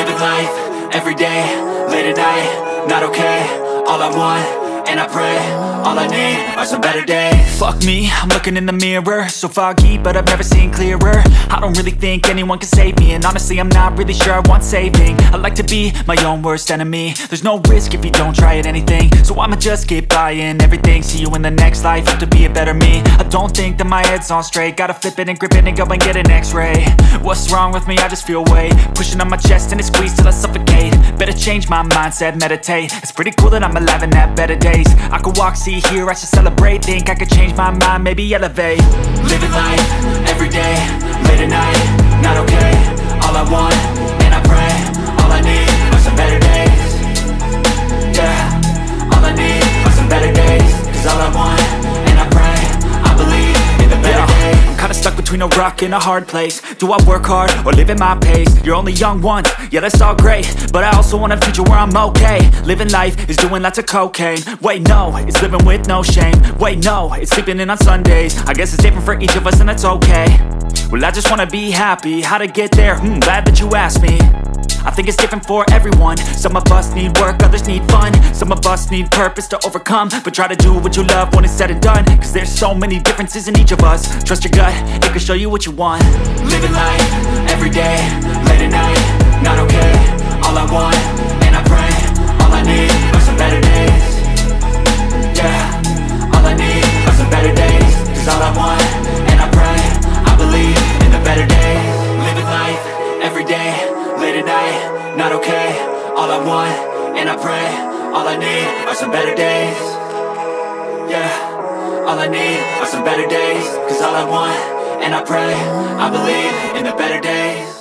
Living life, everyday, late at night, not okay. All I want, and I pray, all I need are some better days. Fuck me, I'm looking in the mirror, so foggy, but I've never seen clearer. I don't really think anyone can save me, and honestly I'm not really sure I want saving. I like to be my own worst enemy. There's no risk if you don't try at anything, so I'ma just keep buying everything. See you in the next life, have to be a better me. I don't think that my head's on straight, gotta flip it and grip it and go and get an x-ray. What's wrong with me? I just feel weight pushing on my chest and it squeezes till I suffocate. Better change my mindset, meditate. It's pretty cool that I'm alive and have better days. I could walk, see, hear, I should celebrate. Think I could change my mind, maybe elevate. Living life, everyday, late at night, not okay. All I want, and I pray, all I need are some better days. Yeah, all I need are some better days. Cause all I want, and I pray, I believe in the better days. I'm kinda stuck between a rock and a hard place. Do I work hard or live at my pace? You're only young once, yeah that's all great, but I also want a future where I'm okay. Living life is doing lots of cocaine. Wait no, it's living with no shame. Wait no, it's sleeping in on Sundays. I guess it's different for each of us and that's okay. Well I just wanna be happy, how to get there? Glad that you asked me. I think it's different for everyone. Some of us need work, others need fun. Some of us need purpose to overcome. But try to do what you love when it's said and done. Cause there's so many differences in each of us. Trust your gut, it can show you what you want. Living life, everyday, late at night, not okay. All I want, and I pray, all I need are some better days. Yeah, all I need are some better days. Cause all I want, and I pray, I believe in the better days. Living life, everyday, late at night, not okay. All I want, and I pray, all I need are some better days. Yeah, all I need are some better days. Cause all I want, and I pray, I believe in the better days.